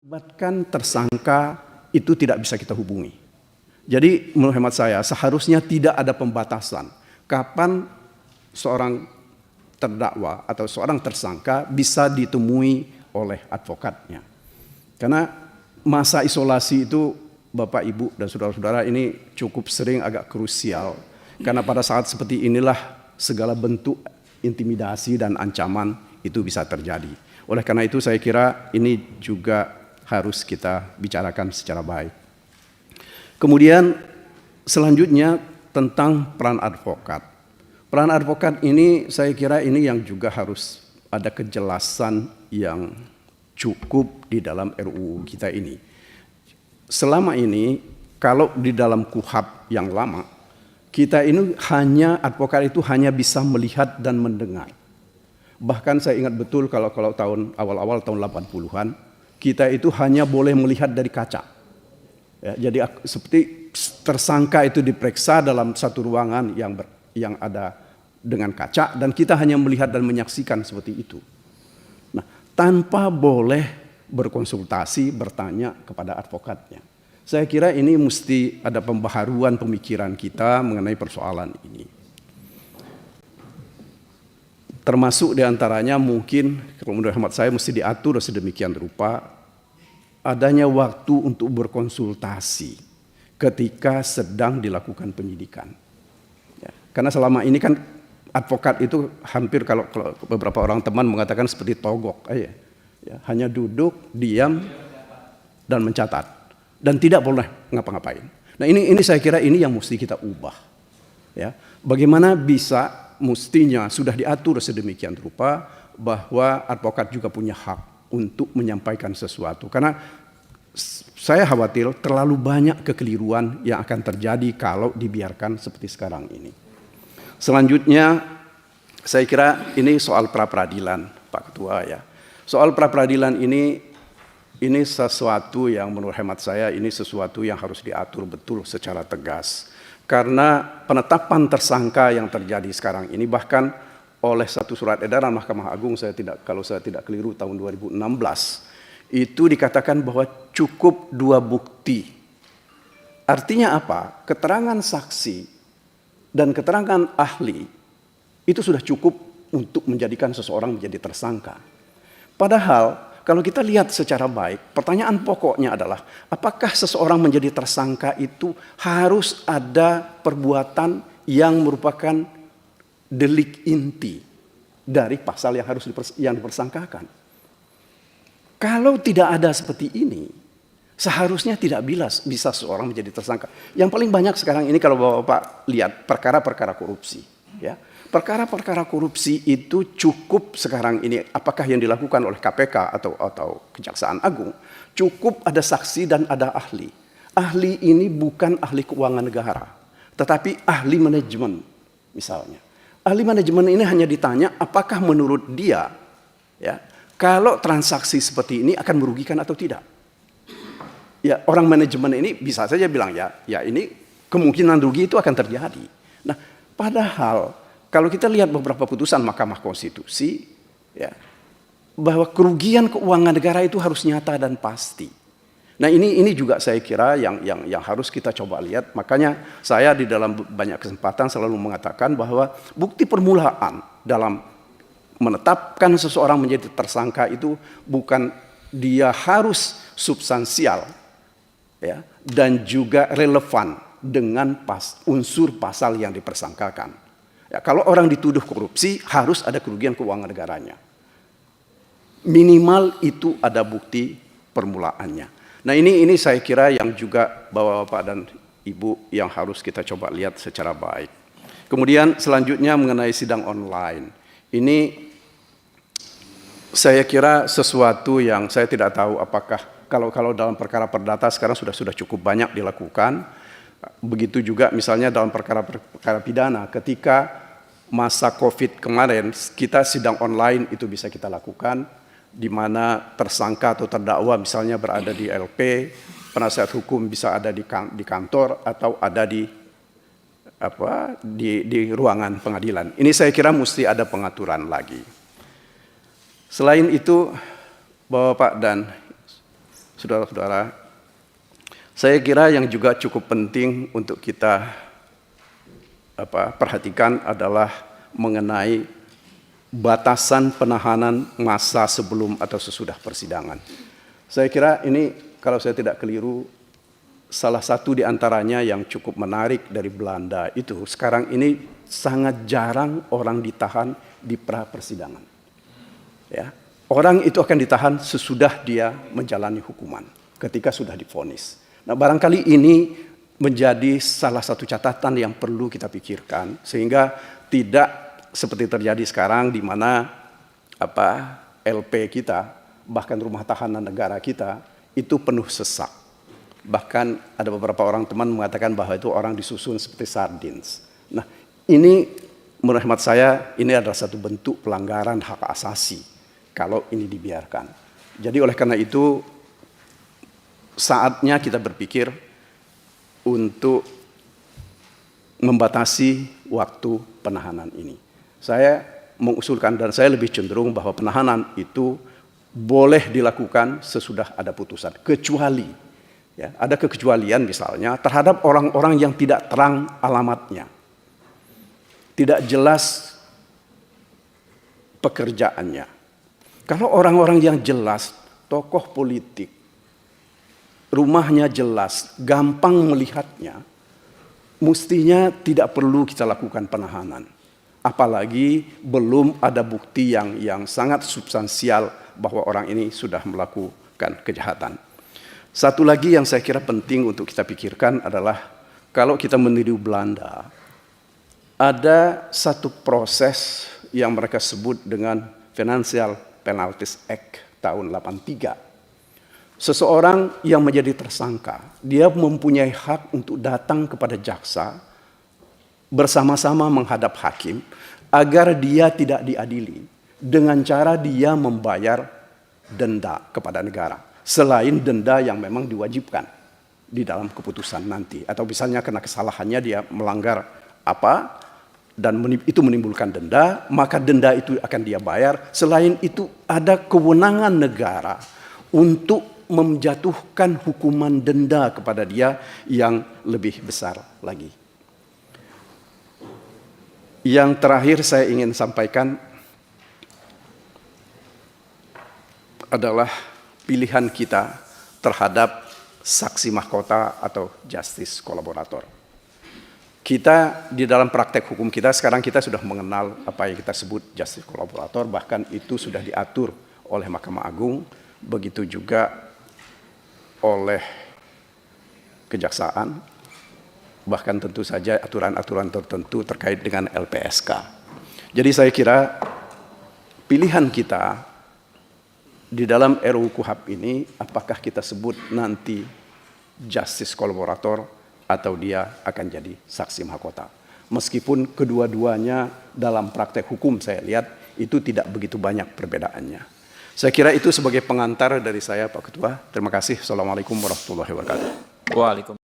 Bahkan tersangka itu tidak bisa kita hubungi. Jadi menurut hemat saya seharusnya tidak ada pembatasan kapan seorang terdakwa atau seorang tersangka bisa ditemui oleh advokatnya. Karena masa isolasi itu Bapak, Ibu, dan saudara-saudara ini cukup sering agak krusial. Karena pada saat seperti inilah segala bentuk intimidasi dan ancaman itu bisa terjadi. Oleh karena itu saya kira ini juga harus kita bicarakan secara baik. Kemudian selanjutnya tentang peran advokat. Peran advokat ini saya kira ini yang juga harus ada kejelasan yang cukup di dalam RUU kita ini. Selama ini kalau di dalam KUHP yang lama, kita ini advokat itu hanya bisa melihat dan mendengar. Bahkan saya ingat betul kalau tahun awal-awal tahun 80-an, kita itu hanya boleh melihat dari kaca. Ya, jadi seperti tersangka itu diperiksa dalam satu ruangan yang ada dengan kaca dan kita hanya melihat dan menyaksikan seperti itu. Nah, tanpa boleh berkonsultasi, bertanya kepada advokatnya. Saya kira ini mesti ada pembaharuan pemikiran kita mengenai persoalan ini. Termasuk diantaranya mungkin, kalau menurut hemat saya mesti diatur sedemikian rupa, adanya waktu untuk berkonsultasi ketika sedang dilakukan penyidikan. Ya, karena selama ini kan advokat itu hampir kalau beberapa orang teman mengatakan seperti togok aja. Ya, hanya duduk, diam, dan mencatat. Dan tidak boleh ngapa-ngapain. Nah ini saya kira ini yang mesti kita ubah. Ya, bagaimana bisa mestinya sudah diatur sedemikian rupa bahwa advokat juga punya hak untuk menyampaikan sesuatu. Karena saya khawatir terlalu banyak kekeliruan yang akan terjadi kalau dibiarkan seperti sekarang ini. Selanjutnya saya kira ini soal pra-peradilan, Pak Ketua ya. Soal pra-peradilan ini sesuatu yang menurut hemat saya ini sesuatu yang harus diatur betul secara tegas. Karena penetapan tersangka yang terjadi sekarang ini bahkan oleh satu surat edaran Mahkamah Agung kalau saya tidak keliru tahun 2016 itu dikatakan bahwa cukup 2 bukti. Artinya apa? Keterangan saksi dan keterangan ahli itu sudah cukup untuk menjadikan seseorang menjadi tersangka. Padahal kalau kita lihat secara baik, pertanyaan pokoknya adalah apakah seseorang menjadi tersangka itu harus ada perbuatan yang merupakan delik inti dari pasal yang dipersangkakan. Kalau tidak ada seperti ini, seharusnya tidak bisa seseorang menjadi tersangka. Yang paling banyak sekarang ini kalau Bapak lihat perkara-perkara korupsi, ya. Perkara-perkara korupsi itu cukup sekarang ini apakah yang dilakukan oleh KPK atau Kejaksaan Agung, cukup ada saksi dan ada ahli. Ahli ini bukan ahli keuangan negara, tetapi ahli manajemen misalnya. Ahli manajemen ini hanya ditanya apakah menurut dia ya, kalau transaksi seperti ini akan merugikan atau tidak. Ya, orang manajemen ini bisa saja bilang ya ini kemungkinan rugi itu akan terjadi. Nah, padahal kalau kita lihat beberapa putusan Mahkamah Konstitusi, ya, bahwa kerugian keuangan negara itu harus nyata dan pasti. Nah ini juga saya kira yang harus kita coba lihat. Makanya saya di dalam banyak kesempatan selalu mengatakan bahwa bukti permulaan dalam menetapkan seseorang menjadi tersangka itu bukan dia harus substansial, ya, dan juga relevan dengan unsur pasal yang dipersangkakan. Ya, kalau orang dituduh korupsi harus ada kerugian keuangan negaranya. Minimal itu ada bukti permulaannya. Nah ini saya kira yang juga Bapak dan Ibu yang harus kita coba lihat secara baik. Kemudian selanjutnya mengenai sidang online. Ini saya kira sesuatu yang saya tidak tahu apakah kalau dalam perkara perdata sekarang sudah cukup banyak dilakukan. Begitu juga misalnya dalam perkara pidana ketika masa COVID kemarin kita sidang online itu bisa kita lakukan di mana tersangka atau terdakwa misalnya berada di LP, penasihat hukum bisa ada di kantor atau ada di ruangan pengadilan. Ini saya kira mesti ada pengaturan lagi. Selain itu Bapak dan saudara-saudara, saya kira yang juga cukup penting untuk kita perhatikan adalah mengenai batasan penahanan masa sebelum atau sesudah persidangan. Saya kira ini, kalau saya tidak keliru, salah satu di antaranya yang cukup menarik dari Belanda itu, sekarang ini sangat jarang orang ditahan di pra persidangan. Ya, orang itu akan ditahan sesudah dia menjalani hukuman, ketika sudah divonis. Nah, barangkali ini menjadi salah satu catatan yang perlu kita pikirkan, sehingga tidak seperti terjadi sekarang di mana LP kita, bahkan rumah tahanan negara kita itu penuh sesak. Bahkan ada beberapa orang teman mengatakan bahwa itu orang disusun seperti sardines. Nah, ini menurut hemat saya ini adalah satu bentuk pelanggaran hak asasi kalau ini dibiarkan. Jadi oleh karena itu saatnya kita berpikir untuk membatasi waktu penahanan ini. Saya mengusulkan dan saya lebih cenderung bahwa penahanan itu boleh dilakukan sesudah ada putusan, kecuali ya, ada kekecualian misalnya terhadap orang-orang yang tidak terang alamatnya, tidak jelas pekerjaannya. Kalau orang-orang yang jelas, tokoh politik, rumahnya jelas, gampang melihatnya, mestinya tidak perlu kita lakukan penahanan. Apalagi belum ada bukti yang sangat substansial bahwa orang ini sudah melakukan kejahatan. Satu lagi yang saya kira penting untuk kita pikirkan adalah kalau kita meniru Belanda, ada satu proses yang mereka sebut dengan Financial Penalties Act tahun 83. Seseorang yang menjadi tersangka, dia mempunyai hak untuk datang kepada jaksa bersama-sama menghadap hakim agar dia tidak diadili dengan cara dia membayar denda kepada negara selain denda yang memang diwajibkan di dalam keputusan nanti, atau misalnya karena kesalahannya dia melanggar apa dan itu menimbulkan denda, maka denda itu akan dia bayar. Selain itu ada kewenangan negara untuk menjatuhkan hukuman denda kepada dia yang lebih besar lagi. Yang terakhir saya ingin sampaikan adalah pilihan kita terhadap saksi mahkota atau justice kolaborator. Kita di dalam praktek hukum kita sekarang kita sudah mengenal apa yang kita sebut justice kolaborator, bahkan itu sudah diatur oleh Mahkamah Agung, begitu juga oleh kejaksaan, bahkan tentu saja aturan-aturan tertentu terkait dengan LPSK. Jadi saya kira pilihan kita di dalam RUU KUHP ini, apakah kita sebut nanti justice kolaborator atau dia akan jadi saksi mahkota. Meskipun kedua-duanya dalam praktek hukum saya lihat itu tidak begitu banyak perbedaannya. Saya kira itu sebagai pengantar dari saya, Pak Ketua. Terima kasih. Assalamualaikum warahmatullahi wabarakatuh. Waalaikumsalam.